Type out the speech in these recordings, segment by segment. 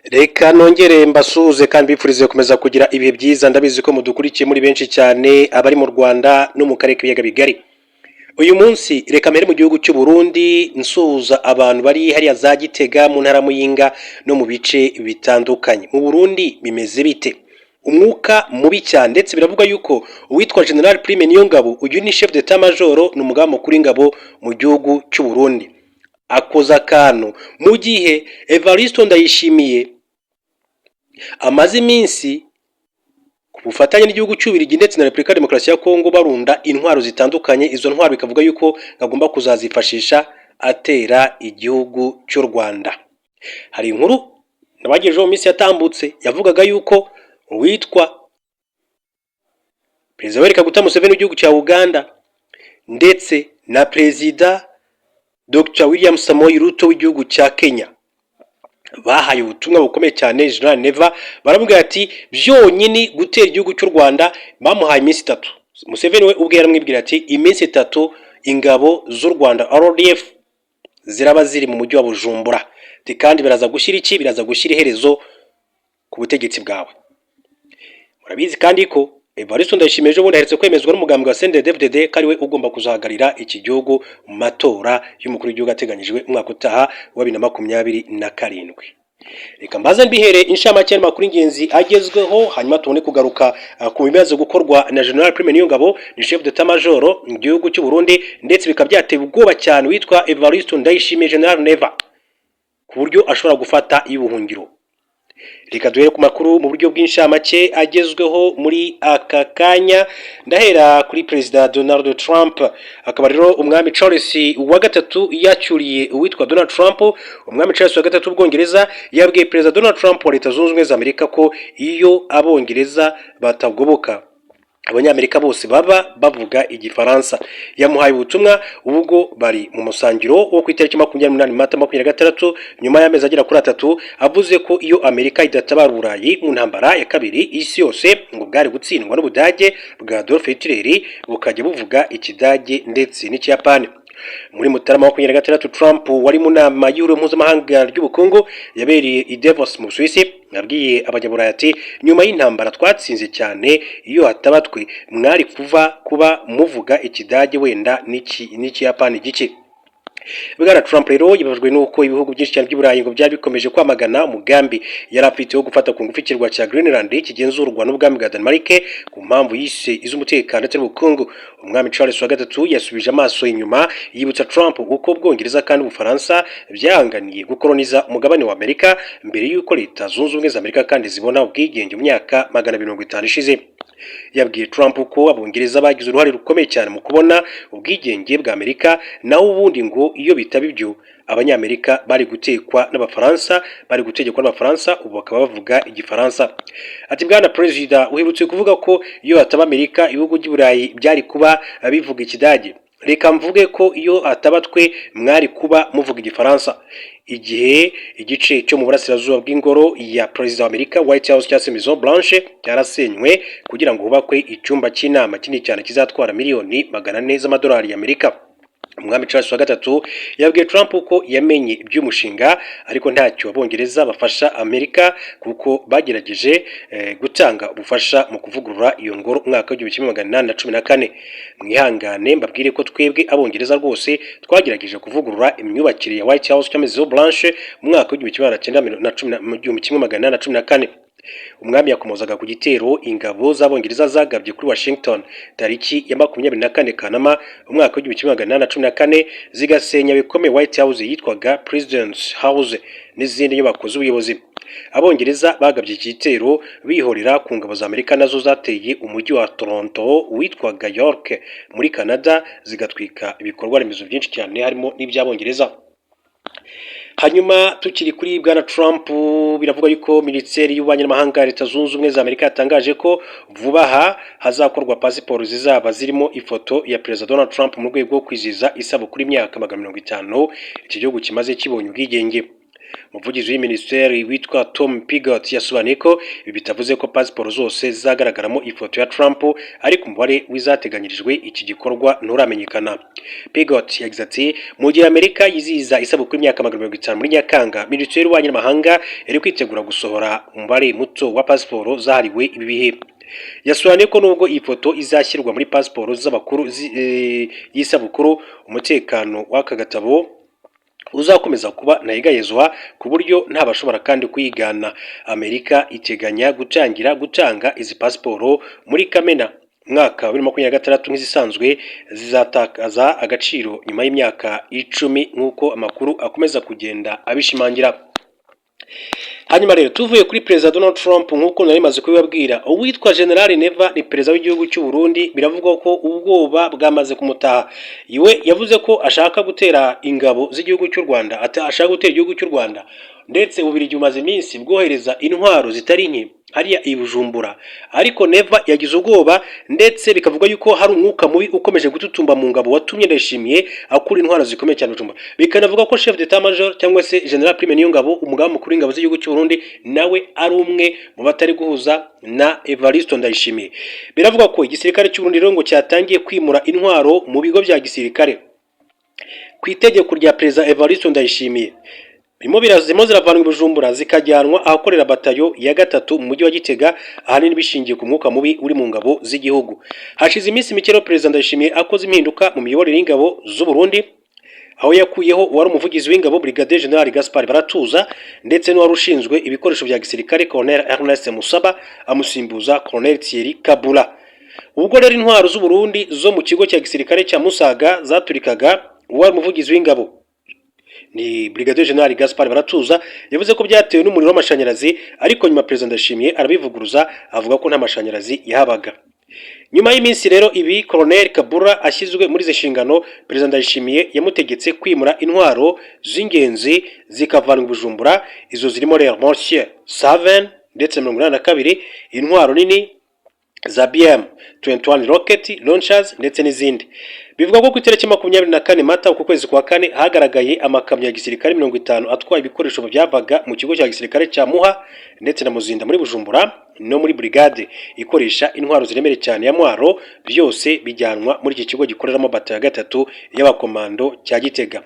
Reka nongere mbasuhuze kandi bifurize gukomeza kugira ibihe byiza. Ndabizi ko mudukurikiye muri benshi cyane, abari mu Rwanda no mu karere k'ibiyaga bigari. Uyu munsi reka mpere mu gihugu cy'u Burundi nsuhuza abantu bari hariya za Gitega mu ntara Muyinga no mu bice bitandukanye. Mu Burundi bimeze bite? Umwuka mubi cyane, ndetse biravuga yuko uwitwa General Prime Niyongabo, uyu ni chef d'état major, ni umugaba mukuru w'ingabo mu gihugu cy'u Burundi, akoza akantu mu gihe Evariste Ndayishimiye amaze iminsi ku bufatanye n'igihugu cy'Ububiligi ndetse na Repubulika ya Demokarasi ya Kongo barunda intwaro zitandukanye. Izo ntwaro bikavuga yuko agomba kuzazifashisha atera igihugu cy'u Rwanda. Hari inkuru nabagejeho mu minsi yatambutse yavugaga yuko uwitwa Perezida Yoweri Kaguta Museveni w'igihugu cya Uganda ndetse na Perezida Dr William Samoei Ruto w'igihugu cya Kenya bahaye ubutumwa bukomeye cyane General Neva. Baramubwira ati byonyine gutera igihugu cy'u Rwanda bamuhaye iminsi 3. Museveni we ubwe yaramwibwira ati iminsi 3 ingabo z'u Rwanda RDF ziraba ziri mu mujyi wa Bujumbura, kandi biraza gushyira iki, biraza gushyira iherezo ku butegetsi bwawe. Murabizi kandi ko Evariste Ndayishimiye ejo bundi aherutse kwemezwa n'umugambwe wa CNDD-FDD ko ari we ugomba kuzahagararira iki gihugu mu matora y'umukuru w'igihugu ateganyijwe umwaka utaha wa 2027. Reka mbaze mbihere inshamake y'amakuru ingenzi agezweho, hanyuma tubone kugaruka ku bibazo gukorwa na General Prime Niyongabo, ni chef d'état major mu gihugu cy'u Burundi, ndetse bikaba byateye ubwoba cyane witwa Evariste Ndayishimiye General Neva ku buryo ashobora gufata y'ubuhungiro. Reka duhere ku makuru mu buryo bw'inshamake agezweho muri aka kanya. Ndahera kuri Perezida Donald Trump. Akaba rero umwami Charles wa gatatu yacyuriye uwitwa Donald Trump. Umwami Charles wa gatatu w'Ubwongereza yabwiye Perezida Donald Trump wa Leta Zunze Ubumwe za Amerika ko iyo Abongereza batagoboka Abanyamerika bose baba bavuga Igifaransa. Yamuhaye ubutumwa ubwo bari mu musangiro wo ku itariki 28 Mata 2026, nyuma y'amezi agera kuri 3, avuze ko iyo Amerika idatabara Burayi mu ntambara ya kabiri isi yose ngo bwari gutsindwa n'Ubudage bwa Adolf Hitler bukajya buvuga Ikidage ndetse n'Ikiyapani. Muri Mutarama 2026, Trump wari mu nama y'Ihuriro Mpuzamahanga ry'ubukungu yabereye i Davos mu Busuwisi yabwiye Abanyaburayi ati nyuma y'intambara twatsinze cyane, iyo hatabatwe mwari kuba muvuga Ikidage wenda n'Ikiyapani gike. Bwana Trump rero yibajwe nuko ibihugu byinshi cyane by'Uburayi ngo byari bikomeje kwamagana umugambi yari afite wo gufata ku ngufu ikirwa cya Greenland kigenzurwa n'ubwami bwa Denmark ku mpamvu yise iz'umutekano ndetse n'ubukungu. Umwami Charles wa gatatu yasubije amaso inyuma yibutsa Trump uko Ubwongereza kandi Ubufaransa byahanganiye gukoloniza umugabane wa Amerika mbere y'uko Leta Zunze Ubumwe za Amerika kandi zibona ubwigenge mu myaka 150 ishize. Yabwiye Trump ko Abongereza bagize uruhare rukomeye cyane mu kubona ubwigenge bwa Amerika, naho ubundi ngo iyo bitaba ibyo Abanyamerika bari gutegekwa n'Abafaransa, ubu bakaba bavuga Igifaransa. Ati Bwana Perezida uherutse kuvuga ko iyo hataba Amerika ibihugu by'Uburayi byari kuba bivuga Ikidage. Reka mvuge ko iyo atabatwe mwari kuba muvuga Igifaransa. Igihe igice cyo mu burasirazuba bw'ingoro ya Perezida wa Amerika White House cyangwa Maison Blanche cyarasenywe kugira ngo hubakwe icyumba cy'inama kinini cyane kizatwara miliyoni 400 z'amadolari y'Amerika. Umwami Charles wa gatatu yabwiye Trump ko yamenye iby'umushinga ariko ntacyo Abongereza bafasha Amerika kuko bagerageje gutanga ubufasha mu kuvugurura iyo ngoro umwaka wa 1814. Mwihangane mbabwire ko twebwe Abongereza rwose twagerageje kuvugurura imyubakire ya White House cyangwa Maison Blanche mu mwaka wa 1814. Umwami yakomozaga ku gitero ingabo z'Abongereza zagabye kuri Washington tariki ya 24 Kanama umwaka wa 1814 zigasenya bikomeye White House yitwaga President's House n'izindi nyubako z'ubuyobozi. Abongereza bagabye igitero bihorera ku ngabo za Amerika nazo zateye umujyi wa Toronto witwaga York muri Canada zigatwika ibikorwa remezo byinshi cyane harimo n'iby'Abongereza. Hanyuma tukiri kuri Bwana Trump, biravuga yuko Minisiteri y'Ububanyi n'Amahanga ya Leta Zunze Ubumwe za Amerika yatangaje ko vuba aha hazakorwa pasiporo zizaba zirimo ifoto ya Perezida Donald Trump mu rwego rwo kwizihiza isabukuru y'imyaka 50 iki gihugu kimaze kibonye ubwigenge. umuvugizi w'iminisiteri witwa Tom Pigott yasobanuye ko ibi bitavuze ko pasiporo zose zizagaragaramo ifoto ya Trump ariko umubare w'izateganyirijwe iki gikorwa nturamenyekana. Pigott yagize ati mu gihe Amerika yizihiza isabukuru y'imyaka 50 muri Nyakanga, minisiteri y'ububanyi n'amahanga iri kwitegura gusohora umubare muto wa pasiporo zahariwe ibi bihe. Yasobanuye ko nubwo iyi foto izashyirwa muri pasiporo z'abakuru y'isabukuru, umutekano w'aka gatabo uzakomeza kuba ntayegayezwa ku buryo ntabashobora kandi kuyigana. Amerika iteganya gutangira gutanga izi pasiporo muri Kamena mwaka wa 2026 nk'izisanzwe zizatakaza agaciro nyuma y'imyaka 10 nk'uko amakuru akomeza kugenda abishimangira. Hanyuma rero tuvuye kuri Perezida Donald Trump nk'uko nari maze kubibabwira, uwitwa General Neva ni perezida w'igihugu cy'u Burundi. Biravugwa ko ubwoba bwamaze kumutaha. Iwe yavuze ko ashaka gutera ingabo z'igihugu cy'u Rwanda, ashaka gutera igihugu cy'u Rwanda, ndetse Ububiligi bumaze iminsi bwohereza intwaro zitari nke hariya i Bujumbura. Ariko Neva yagize ubwoba, ndetse bikavuga yuko hari umwuka mubi ukomeje gututumba mu ngabo watumye Ndayishimiye akura intwaro zikomeye cyane Bujumbura. Bikanavuga ko chef d'état major cyangwa se General Prime Niyongabo, umugaba mukuru w'ingabo z'igihugu cy'u Burundi, nawe ari umwe mu batari guhuza na Evariste Ndayishimiye. Biravuga ko igisirikare cy'u Burundi rero ngo cyatangiye kwimura intwaro mu bigo bya gisirikare ku itegeko rya Perezida Evariste Ndayishimiye. Birimo ziravanwa i Bujumbura zikajyanwa ahakorera batayo ya 3 mu mujyi wa Gitega, ahanini bishingiye ku mwuka mubi uri mu ngabo z'igihugu. Hashize iminsi mike rero Perezida Ndayishimiye akoze impinduka mu miyoborere y'ingabo z'u Burundi, aho yakuyeho wari umuvugizi w'ingabo Brigadier General Gaspard Baratuza, ndetse n'uwari ushinzwe ibikoresho bya gisirikare Colonel Ernest Musaba amusimbuza Colonel Thierry Kabula. Ubwo rero intwaro z'u Burundi zo mu kigo cya gisirikare cya Musaga zaturikaga, uwari umuvugizi w'ingabo ni Brigadier General Gaspard Baratuza yavuze ko byatewe n'umuriro w'amashanyarazi, ariko nyuma Perezida Ndayishimiye arabivuguruza avuga ko nta mashanyarazi yahabaga. Nyuma y'iminsi rero ibi Colonel Kabura ashyizwe muri izi nshingano, Perezida Ndayishimiye yamutegetse kwimura intwaro z'ingenzi zikavanwa i Bujumbura. Izo zirimo rero Monsieur Saven ndetse 82 intwaro nini za BM-21 rocket launchers ndetse n'izindi. Bivuga ko ku itariki 24 Mata uko kwezi kwa kane hagaragaye amakamyo ya gisirikare 50 atwaye ibikoresho byavaga mu kigo cya gisirikare cya Muha ndetse na Muzinda muri Bujumbura no muri brigade ikoresha intwaro ziremere cyane ya Mwaro, byose bijyanwa muri iki kigo gikoreramo batayo ya 3 y'abakomando cya Gitega.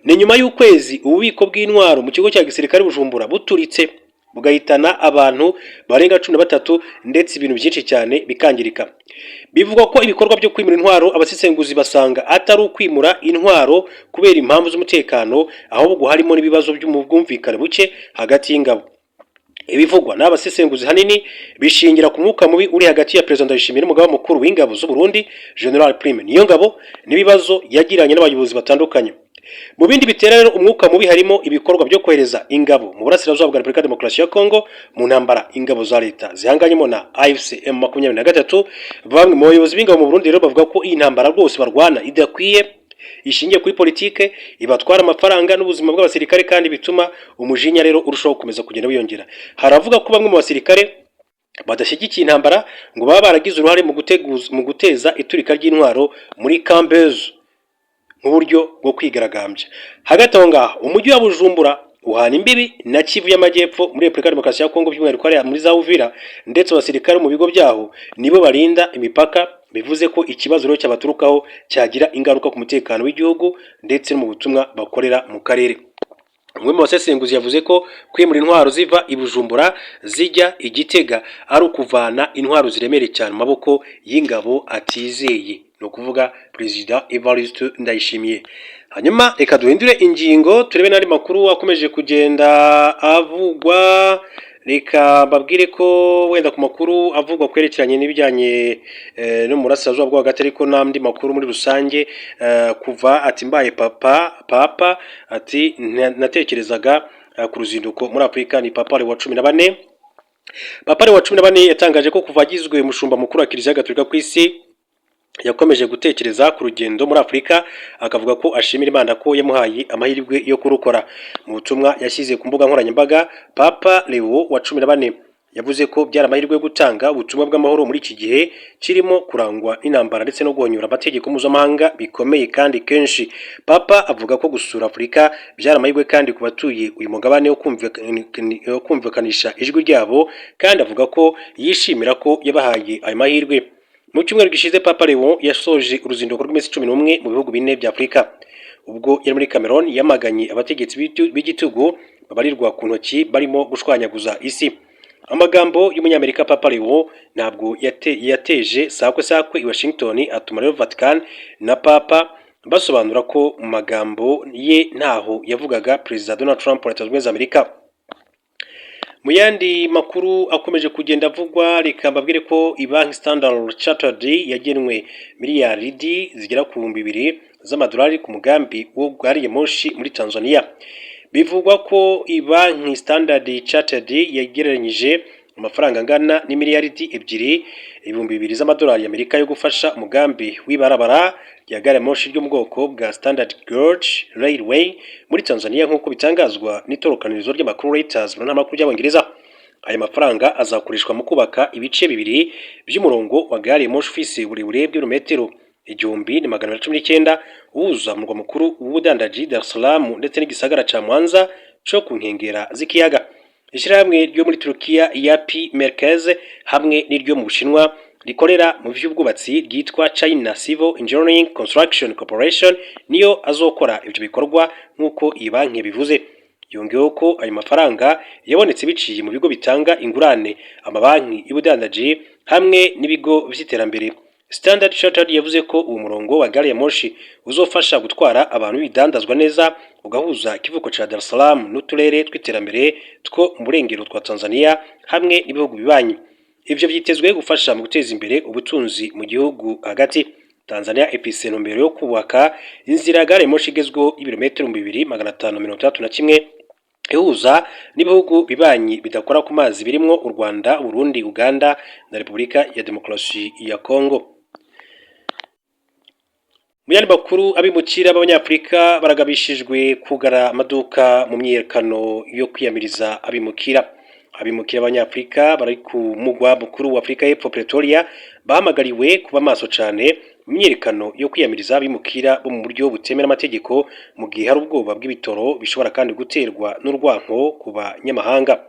Ni nyuma y'ukwezi ububiko bw'intwaro mu kigo cya gisirikare Bujumbura buturitse bugahitana abantu barenga 13 ndetse ibintu byinshi cyane bikangirika. Bivugwa ko ibikorwa byo kwimura intwaro abasesenguzi basanga atari ukwimura intwaro kubera impamvu z'umutekano, ahubwo harimo n'ibibazo by'umubwumvikane buke hagati y'ingabo. Ibivugwa n'abasesenguzi hanini bishingira ku mwuka mubi uri hagati ya Perezida Ndayishimiye n'umugaba mukuru w'ingabo z'u Burundi General Prime Niyongabo, n'ibibazo yagiranye n'abayobozi batandukanye. Mu bindi bitera rero umwuka mubi harimo ibikorwa byo kohereza ingabo mu burasirazuba bwa Repubulika Demokarasi ya Kongo mu ntambara ingabo za leta zihanganyemo na AFC M23. Bamwe mu bayobozi b'ingabo mu Burundi rero bavuga ko iyi ntambara rwose barwana idakwiye, ishingiye kuri politike, ibatwara amafaranga n'ubuzima bw'abasirikare, kandi bituma umujinya rero urushaho gukomeza kugenda wiyongera. Haravuga ko bamwe mu basirikare badashyigikiye intambara ngo baba baragize uruhare mu guteza iturika ry'intwaro muri Kambezo mu buryo bwo kwigaragambya. Hagati aho ngaho umujyi wa Bujumbura uhana imbibi na Kivu y'Amajyepfo muri Repubulika Demokarasi ya Kongo, by'umwihariko ari muri za Uvira, ndetse abasirikare mu bigo byaho nibo barinda imipaka. Bivuze ko ikibazo rero cyabaturukaho cyagira ingaruka ku mutekano w'igihugu ndetse no mu butumwa bakorera mu karere. Umwe mu basesenguzi yavuze ko kwimura intwaro ziva i Bujumbura zijya i Gitega ari ukuvana intwaro ziremereye cyane mu maboko y'ingabo atizeye, no kuvuga Perezida Evariste Ndayishimiye. Hanyuma reka duhindure ingingo turebe n'andi makuru akomeje kugenda avugwa. Reka babwire ko wenda ku makuru avugwa kwerekeranye n'ibijyanye no mu burasirazuba bwo hagati, ariko n'andi makuru muri rusange. Kuva ati mbaye papa ati natekerezaga ku ruzinduko muri Afurika, ni Papa Leo wa 14. Papa Leo wa 14 yatangaje ko kuva agizwe umushumba mukuru wa Kiliziya Gatolika ku isi yakomeje gutekereza ku rugendo muri Afurika, akavuga ko ashimira Imana ko yamuhaye amahirwe yo kurukora. Mu butumwa yashyize ku mbuga nkoranyambaga, Papa Leo wa 14 yavuze ko byari amahirwe yo gutanga ubutumwa bw'amahoro muri iki gihe kirimo kurangwa n'intambara ndetse no guhonyora amategeko mpuzamahanga bikomeye kandi kenshi. Papa avuga ko gusura Afurika byari amahirwe kandi ku batuye uyu mugabane wo kumvikanisha ijwi ryabo, kandi avuga ko yishimira ko yabahaye ayo mahirwe. Mu cyumweru gishize Papa Leo yasoje uruzinduko rw'iminsi 11 mu bihugu bine bya Afurika. Ubwo yari muri Cameroon yamaganye abategetsi b'igitugu babarirwa ku ntoki barimo gushwanyaguza isi. Amagambo y'umunyamerika Papa Leo ntabwo yateje sakwe i Washington, atuma rero Vatican na Papa basobanura ko mu magambo ye ntaho yavugaga Perezida Donald Trump wa Leta Zunze Ubumwe za Amerika. Mu yandi makuru akomeje kugenda avugwa, reka mbabwire ko ibanki Standard Chartered yagenwe miliyaridi zigera ku 2,000 z'amadolari ku mugambi wo gari ya moshi muri Tanzania. Bivugwa ko ibanki Standard Chartered yagereranyije amafaranga angana n'imiliyaridi 2,200 z'amadolari y'Amerika yo gufasha umugambi w'ibarabara rya gari ya moshi ryo mu bwoko bwa Standard Gauge Railway muri Tanzania, nk'uko bitangazwa n'itorokanirizo ry'amakuru Reuters mu ntamakuru y'Abongereza. Aya mafaranga azakoreshwa mu kubaka ibice bibiri by'umurongo wa gari ya moshi ufise uburebure bw'ibirometero 1,119 uhuza mu murwa mukuru w'ubudandaji Dar es Salaam ndetse n'igisagara ca Mwanza cyo ku nkengera z'ikiyaga. Ishyirahamwe ryo muri Turukiya YP Merkez hamwe n'iryo mu Bushinwa rikorera mu by'ubwubatsi ryitwa China Civil Engineering Construction Corporation niyo azokora ibyo bikorwa nk'uko iyi banki bivuze. Yongeyeho ko ayo mafaranga yabonetse biciye mu bigo bitanga ingurane, amabanki y'ubudandaji hamwe n'ibigo by'iterambere. Standard Chartered yavuze ko uwo murongo wa gari ya moshi uzofasha gutwara abantu bidandazwa neza, ugahuza ikivuko ca Dar es Salaam n'uturere tw'iterambere two mu burengero twa Tanzania hamwe n'ibihugu bibanyi. Ivyo vyitezwe gufasha mu guteza imbere ubutunzi mu gihugu hagati. Tanzania ifise ntumbero yo kubaka inzira gari ya moshi igezweho y'ibirometero 2,561 ihuza n'ibihugu bibanyi bidakora ku mazi birimwo u Rwanda, Burundi, Uganda na Repubulika ya Demokarasi ya Kongo. Mu yandi makuru, abimukira b'Abanyafurika baragabishijwe kugara amaduka mu myiyerekano yo kwiyamiriza abimukira. Abimukira b'Abanyafurika bari ku mugwa mukuru wa Afurika y'Epfo Pretoria bahamagariwe kuba maso cane mu myiyerekano yo kwiyamiriza abimukira bo mu buryo butemera amategeko, mu gihe hari ubwoba bw'ibitoro bishobora kandi guterwa n'urwanko ku banyamahanga.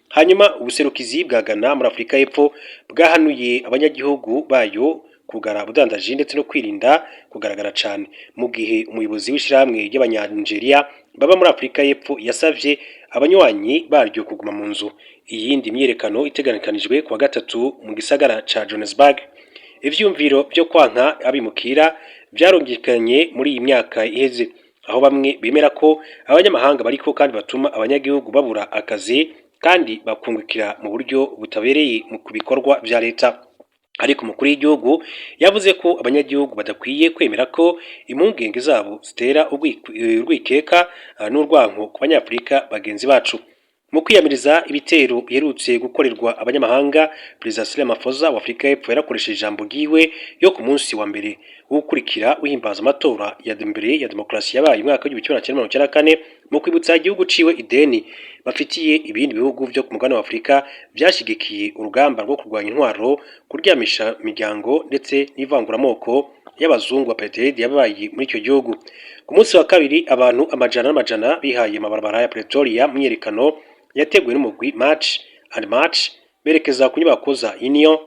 Hanyuma ubuserukizi bwa Ghana muri Afurika y'Epfo bwahanuye abanyagihugu bayo kugara budandaji ndetse no kwirinda kugaragara cyane, mu gihe umuyobozi w'ishyirahamwe ry'Abanyangeria baba muri Afurika y'Epfo yasavye abanywanyi baryo kuguma mu nzu. Iyindi myiyerekano iteganikanijwe kuwa gatatu mu gisagara ca Johannesburg. Ivyumviro byo kwanka abimukira byarongekanye muri iyi myaka iheze, aho bamwe bemera ko abanyamahanga bariko kandi batuma abanyagihugu babura akazi kandi bakungukira mu buryo butabereye mu kubikorwa vya leta. Ariko umukuru w'igihugu yavuze ko abanyagihugu badakwiye kwemera ko impungenge zabo zitera urwikeka n'urwanko ku Banyafurika bagenzi bacu. Mu kwiyamiriza ibitero biherutse gukorerwa abanyamahanga, Perezida Cyril Ramaphosa wa Afurika y'Epfo yarakoresheje ijambo ryiwe yo ku munsi wa mbere wo gukurikira uhimbaza amatora ya mbere ya demokarasi yabaye umwaka w'1994 mu kwibutsa igihugu ciwe ideni bafitiye ibindi bihugu byo ku mugabane wa Afurika byashigikiye urugamba rwo kurwanya intwaro, kuryamisha imiryango ndetse n'ivanguramoko y'abazungu apartheid yabaye muri icyo gihugu. Ku munsi wa kabiri abantu amajana bihaye amabarabara ya Pretoria mu myerekano yateguwe n'umugwi March and March berekeza ku nyubako za Union,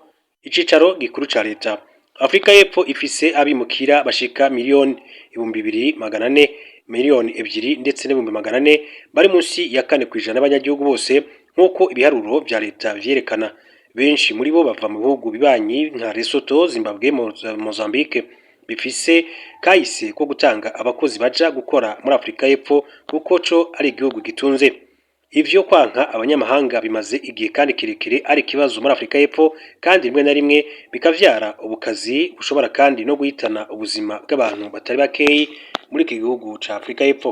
icicaro gikuru ca leta. Afurika y'Epfo ifise abimukira bashika miliyoni 2,400, miliyoni 2 ndetse n'400 bari munsi ya 4% y'abanyagihugu bose nk'uko ibiharuro vya leta vyerekana. Benshi muri bo bava mu bihugu bibanyi nka Lesotho, Zimbabwe, Mozambique bifise kahise ko gutanga abakozi baja gukora muri Afurika y'Epfo kuko co ari igihugu gitunze. Ivyo kwanka abanyamahanga bimaze igihe kandi kirekire ari kibazo muri Afurika y'Epfo, kandi rimwe na rimwe bikavyara ubukazi bushobora kandi no guhitana ubuzima bw'abantu batari bakeyi muri iki gihugu ca Afurika y'Epfo.